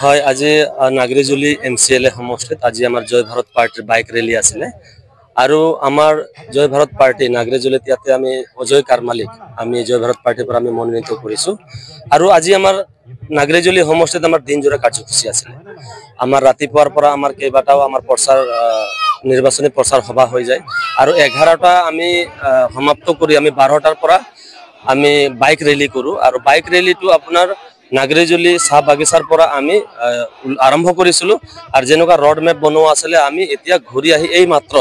হয় আজি নাগৰিজুলি MCLA সমষ্টিত আজি আমাৰ জয় ভাৰত পাৰ্টিৰ বাইক ৰেলী আছিলে আৰু আমাৰ জয় ভাৰত পাৰ্টি নাগৰিজুলিত ইয়াতে আমি অজয় কাৰমালিক আমি জয় ভাৰত পাৰ্টিৰ পৰা আমি মনোনীত কৰিছো আৰু আজি আমাৰ নাগৰিজুলি সমষ্টিত আমাৰ দিনজোৰা কাৰ্যসূচী আছিলে আমাৰ ৰাতিপুৱাৰ পৰা আমাৰ কেইবাটাও আমাৰ প্ৰচাৰ নিৰ্বাচনী প্ৰচাৰ সভা হৈ যায় আৰু 11টা আমি সমাপ্ত কৰি আমি 12টাৰ পৰা আমি বাইক ৰেলী কৰো আৰু বাইক ৰেলীটো আপোনাৰ নাগৰিজুলি চাহ বাগিচাৰ পৰা আমি আৰম্ভ কৰিছিলো আৰু যেনেকুৱা ৰোড মেপ বনোৱা আছিলে আমি এতিয়া ঘূৰি আহি এই মাত্ৰ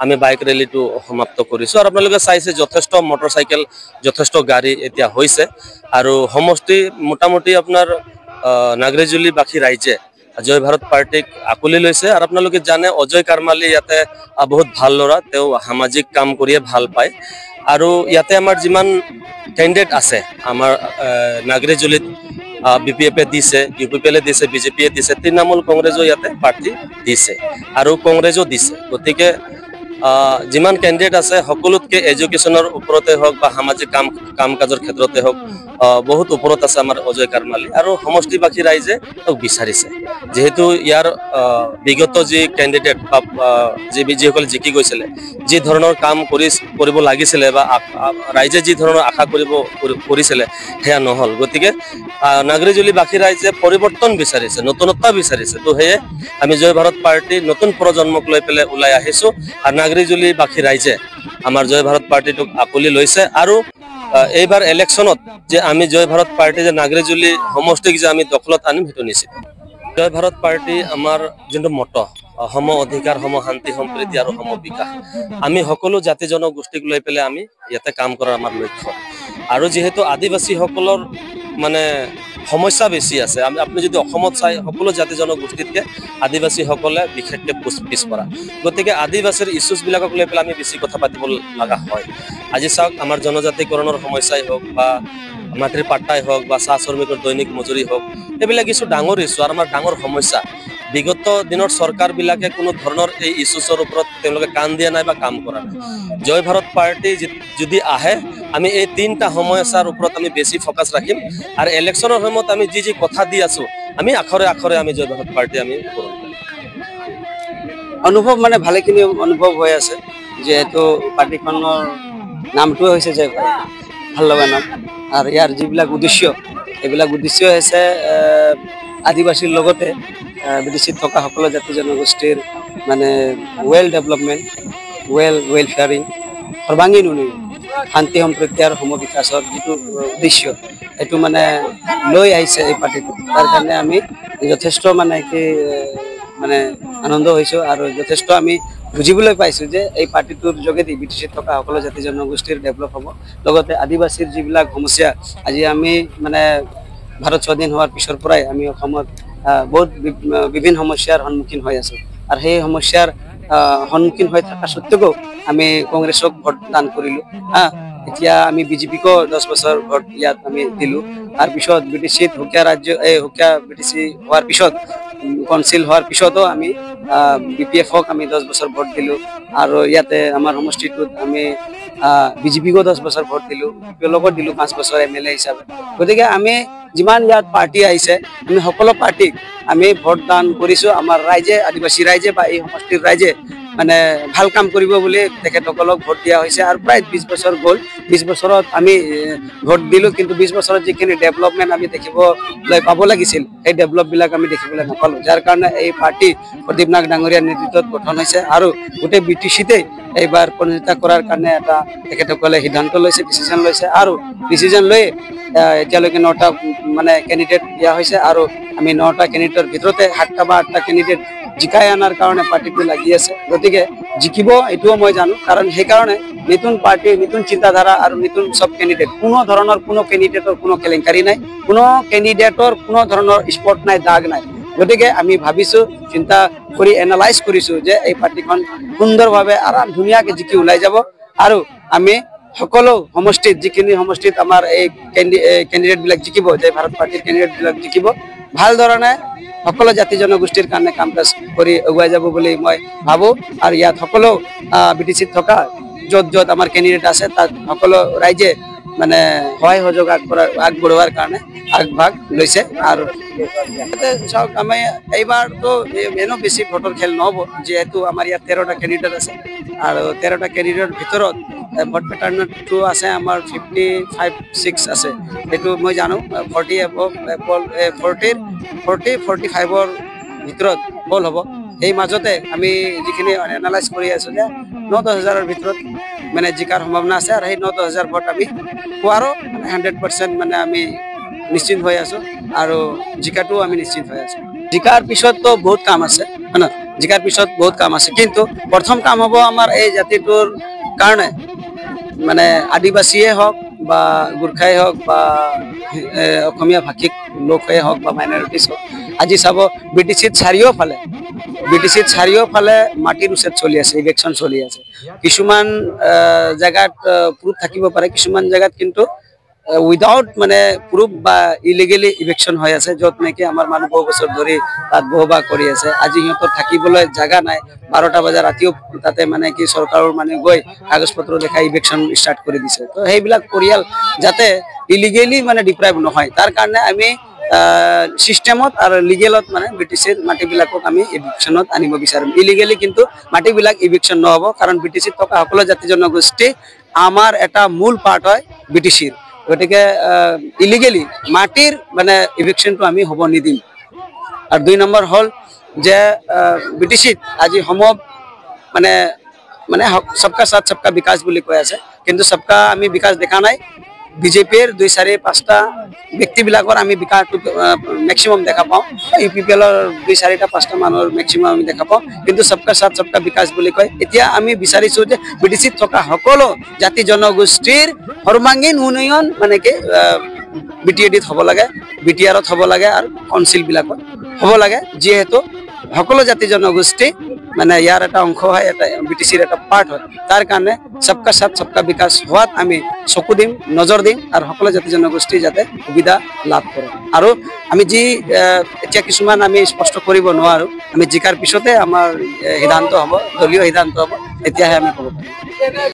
আমি বাইক ৰেলীটো সমাপ্ত কৰিছো আৰু আপোনালোকে চাইছে যথেষ্ট মটৰচাইকেল যথেষ্ট গাড়ী এতিয়া হৈছে আৰু সমষ্টি মোটামুটি আপোনাৰ নাগৰিজুলি বাখী ৰাইজে জয় ভাৰত পাৰ্টিক আঁকোৱালি লৈছে আৰু আপোনালোকে জানে অজয় কাৰমালি ইয়াতে বহুত ভাল ল'ৰা তেওঁ সামাজিক কাম কৰিয়ে ভাল পায় আৰু ইয়াতে আমাৰ যিমান কেণ্ডিডেট আছে আমাৰ নাগৰিজুলিত BPF দিছে UPPL দিছে BJP দিছে তৃণমূল কংগ্ৰেছও ইয়াতে প্ৰাৰ্থী দিছে আৰু কংগ্ৰেছও দিছে গতিকে যিমান কেণ্ডিডেট আছে সকলোতকে এডুকেশ্যনৰ ওপৰতে হওক বা সামাজিক কাম কাজৰ ক্ষেত্ৰতে হওক বহুত ওপৰত আছে আমাৰ অজয় কাৰমালি আৰু সমষ্টিবাসী ৰাইজে তেওঁক বিচাৰিছে যেহেতু ইয়াৰ বিগত যি কেণ্ডিডেট বা যিসকলে জিকি গৈছিলে যি ধৰণৰ কাম কৰিব লাগিছিলে বা ৰাইজে যি ধৰণৰ আশা কৰিছিলে সেয়া নহল গতিকে নাগৰিজুলিবাসী ৰাইজে পৰিৱৰ্তন বিচাৰিছে নতুনত্ব বিচাৰিছে তো সেয়ে আমি জয় ভাৰত পাৰ্টি নতুন প্ৰজন্মক লৈ পেলাই ওলাই আহিছো আৰু নাগৰিজুলিবাসী ৰাইজে আমাৰ জয় ভাৰত পাৰ্টিটোক আঁকোৱালি লৈছে আৰু এইবাৰ ইলেকশ্যনত যে আমি জয় ভাৰত পাৰ্টি যে নাগৰিজুলি সমষ্টিক যে আমি দখলত আনিম সেইটো নিশ্চিত জয় ভাৰত পাৰ্টি আমাৰ যোনটো মত সম অধিকাৰ সম শান্তি সম্প্ৰীতি আৰু সম বিকাশ আমি সকলো জাতি জনগোষ্ঠীক লৈ পেলাই আমি ইয়াতে কাম কৰাৰ আমাৰ লক্ষ্য আৰু যেহেতু আদিবাসীসকলৰ মানে সমস্যা বেছি আছে আপুনি যদি অসমত চাই সকলো জাতি জনগোষ্ঠীতকে আদিবাসীসকলে বিশেষকে পিছপৰা গতিকে আদিবাসীৰ ইছ্যুজবিলাকক লৈ পেলাই আমি বেছি কথা পাতিব লগা হয় আজি চাওক আমাৰ জনজাতিকৰণৰ সমস্যাই হওক বা মাটিৰ পাট্টাই হওক বা চাহ শ্ৰমিকৰ দৈনিক মজুৰি হওক এইবিলাক কিছু ডাঙৰ ইছ্যু আৰু আমাৰ ডাঙৰ সমস্যা বিগত দিনৰ চৰকাৰবিলাকে কোনো ধৰণৰ এই ইছ্যুছৰ ওপৰত তেওঁলোকে কাণ দিয়া নাই বা কাম কৰা নাই জয় ভাৰত পাৰ্টি যদি আহে আমি এই তিনিটা সমস্যাৰ ওপৰত আমি বেছি ফকাছ ৰাখিম আৰু ইলেকশ্যনৰ সময়ত আমি যি কথা দি আছো আমি আখৰে আখৰে আমি জয় ভাৰত পাৰ্টি আমি কৰোঁ অনুভৱ মানে ভালেখিনি অনুভৱ হৈ আছে যিহেতু পাৰ্টিখনৰ নামটোৱে হৈছে জয় ভাৰত ভাল লগা নাম আৰু ইয়াৰ যিবিলাক উদ্দেশ্য এইবিলাক উদ্দেশ্য হৈছে আদিবাসীৰ লগতে বিদেশীত থকা সকলো জাতি জনগোষ্ঠীৰ মানে ডেভেলপমেণ্ট ৱেলফেয়াৰিং সৰ্বাংগীন উন্নয়ন শান্তি সম্প্ৰীতি আৰু সম বিকাশৰ যিটো উদ্দেশ্য এইটো মানে লৈ আহিছে এই পাৰ্টিটো তাৰ কাৰণে আমি যথেষ্ট মানে আনন্দ হৈছোঁ আৰু যথেষ্ট আমি বুজিবলৈ পাইছোঁ যে এই পাৰ্টিটোৰ যোগেদি বিদেশীত থকা সকলো জাতি জনগোষ্ঠীৰ ডেভেলপ হ'ব লগতে আদিবাসীৰ যিবিলাক সমস্যা আজি আমি মানে ভাৰত স্বাধীন হোৱাৰ পিছৰ পৰাই আমি অসমত বহুত বিভিন্ন সমস্যাৰ সন্মুখীন হৈ আছোঁ আৰু সেই সমস্যাৰ সন্মুখীন হৈ থকা সত্ত্বেও আমি কংগ্ৰেছক ভোট দান কৰিলোঁ এতিয়া আমি BJPকো 10 বছৰ ভোট ইয়াত আমি দিলোঁ তাৰপিছত বিদেশীত সুকীয়া ৰাজ্য সুকীয়া বিদেশী হোৱাৰ পিছত কাউন্সিল হোৱাৰ পিছতো আমি BPFক আমি 10 বছৰ ভোট দিলোঁ আৰু ইয়াতে আমাৰ সমষ্টিটোত আমি BJPকো 10 বছৰ ভোট দিলোঁ UPLকো দিলোঁ 5 বছৰ MLA হিচাপে গতিকে আমি যিমান ইয়াত পাৰ্টি আহিছে আমি সকলো পাৰ্টিক আমি ভোট দান কৰিছোঁ আমাৰ ৰাইজে আদিবাসী ৰাইজে বা এই সমষ্টিৰ ৰাইজে মানে ভাল কাম কৰিব বুলি তেখেতসকলক ভোট দিয়া হৈছে আৰু প্ৰায় 20 বছৰ গ'ল 20 বছৰত আমি ভোট দিলোঁ কিন্তু 20 বছৰত যিখিনি ডেভেলপমেণ্ট আমি দেখিবলৈ পাব লাগিছিল সেই ডেভেলপবিলাক আমি দেখিবলৈ নাপালোঁ যাৰ কাৰণে এই পাৰ্টি প্ৰদীপ নাগ ডাঙৰীয়াৰ নেতৃত্বত গঠন হৈছে আৰু গোটেই BTCতে এইবাৰ প্ৰতিনিধিত্ব কৰাৰ কাৰণে এটা তেখেতসকলে সিদ্ধান্ত লৈছে ডিচিশ্যন লৈছে আৰু ডিচিশ্যন লৈ এতিয়ালৈকে 9টা মানে কেণ্ডিডেট দিয়া হৈছে আৰু আমি 9টা কেণ্ডিডেটৰ ভিতৰতে 7টা বা 8টা কেণ্ডিডেট জিকাই আনাৰ কাৰণে পাৰ্টিটো লাগি আছে গতিকে জিকিব এইটোও মই জানো কাৰণ সেইকাৰণে নতুন পাৰ্টি নতুন চিন্তাধাৰা আৰু নতুন সব কেণ্ডিডেট কোনো ধৰণৰ কোনো কেণ্ডিডেটৰ কোনো কেলেংকাৰী নাই কোনো কেণ্ডিডেটৰ কোনো ধৰণৰ স্পট নাই দাগ নাই গতিকে আমি ভাবিছোঁ চিন্তা কৰি এনালাইজ কৰিছোঁ যে এই পাৰ্টিখন সুন্দৰভাৱে আৰাম ধুনীয়াকৈ জিকি ওলাই যাব আৰু আমি সকলো সমষ্টিত যিখিনি সমষ্টিত আমাৰ এই কেণ্ডিডেটবিলাক জিকিব যে ভাৰত পাৰ্টিৰ কেণ্ডিডেটবিলাক জিকিব ভাল ধৰণে সকলো জাতি জনগোষ্ঠীৰ কাৰণে কাম কাজ কৰি আগুৱাই যাব বুলি মই ভাবোঁ আৰু ইয়াত সকলো BTCত থকা য'ত য'ত আমাৰ কেণ্ডিডেট আছে তাত সকলো ৰাইজে মানে সহায় সহযোগ আগবঢ়োৱাৰ কাৰণে আগভাগ লৈছে। আৰু চাওক আমি এইবাৰতো এনেও বেছি ভোটৰ খেল নহ'ব, যিহেতু আমাৰ ইয়াত 13টা কেণ্ডিডেট আছে আৰু 13টা কেণ্ডিডেটৰ ভিতৰত ভোট পেটাৰ্ণটো আছে আমাৰ 55-6 আছে। সেইটো মই জানো 45-ৰ ভিতৰত পল হ'ব। এই মাজতে আমি যিখিনি এনালাইজ কৰি আছো যে 9-10 হাজাৰৰ ভিতৰত মানে জিকাৰ সম্ভাৱনা আছে আৰু সেই 9-10 হাজাৰ ভোট আমি পোৱাৰো 100% মানে আমি নিশ্চিত হৈ আছো আৰু জিকাটো আমি নিশ্চিত হৈ আছো। জিকাৰ পিছততো বহুত কাম আছে, হয় ন? জিকাৰ পিছত বহুত কাম আছে, কিন্তু প্ৰথম কাম হ'ব আমাৰ এই জাতিটোৰ কাৰণে, মানে আদিবাসীয়ে হওক বা গোৰ্খাই হওক বা অসমীয়া ভাষিক লোকেই হওক বা মাইনৰিটিছ হওক, আজি চাব BTCত চাৰিওফালে মাটিৰ উচ্ছেদ চলি আছে, ইলেকশ্যন চলি আছে। কিছুমান জেগাত প্ৰুফ থাকিব পাৰে, কিছুমান জেগাত কিন্তু উইদাউট মানে প্ৰুফ বা ইলিগেলি ইলেকশ্যন হৈ আছে, য'ত নেকি আমাৰ মানুহ বহু বছৰ ধৰি তাত বসবাস কৰি আছে। আজি সিহঁতৰ থাকিবলৈ জাগা নাই, 12টা বজা ৰাতিও তাতে মানে কি চৰকাৰৰ মানে গৈ কাগজ পত্ৰ দেখাই ইলেকশ্যন ষ্টাৰ্ট কৰি দিছে। তো সেইবিলাক পৰিয়াল যাতে ইলিগেলি মানে ডিপ্ৰাইভ নহয়, তাৰ কাৰণে আমি চিষ্টেমত আৰু লিগেলত মানে BTCৰ মাটিবিলাকক আমি ইভিকশ্যনত আনিব বিচাৰিম। ইলিগেলি কিন্তু মাটিবিলাক ইভিকশ্যন নহ'ব, কাৰণ BTCত থকা সকলো জাতি জনগোষ্ঠী আমাৰ এটা মূল পাৰ্ট হয় BTCৰ। গতিকে ইলিগেলি মাটিৰ মানে ইভিকশ্যনটো আমি হ'ব নিদিম। আৰু 2 নম্বৰ হ'ল যে BTCত আজি মানে সবকা সাথ সবকা বিকাশ বুলি কৈ আছে, কিন্তু সবকা আমি বিকাশ দেখা নাই। বিজেপিৰ 2-4-5টা ব্যক্তিবিলাকৰ আমি বিকাশটো মেক্সিমাম দেখা পাওঁ, UPPLৰ 2-4-5টা মানুহৰ মেক্সিমাম আমি দেখা পাওঁ, কিন্তু সবকা সাথ সবকা বিকাশ বুলি কয়। এতিয়া আমি বিচাৰিছো যে BTCত থকা সকলো জাতি জনগোষ্ঠীৰ সৰ্বাংগীন উন্নয়ন মানে কি BTADত হ'ব লাগে, BTRত হ'ব লাগে আৰু কাউন্সিলবিলাকত হ'ব লাগে, যিহেতু সকলো জাতি জনগোষ্ঠী মানে ইয়াৰ এটা অংশ হয়, এটা BTCৰ এটা পাৰ্ট হয়। তাৰ কাৰণে সবকা সাথ সবকা বিকাশ হোৱাত আমি চকু দিম, নজৰ দিম আৰু সকলো জাতি জনগোষ্ঠী যাতে সুবিধা লাভ কৰে। আৰু আমি এতিয়া কিছুমান আমি স্পষ্ট কৰিব নোৱাৰো, আমি জিকাৰ পিছতে আমাৰ সিদ্ধান্ত হ'ব, দলীয় সিদ্ধান্ত হ'ব, তেতিয়াহে আমি ক'ব পাৰিম।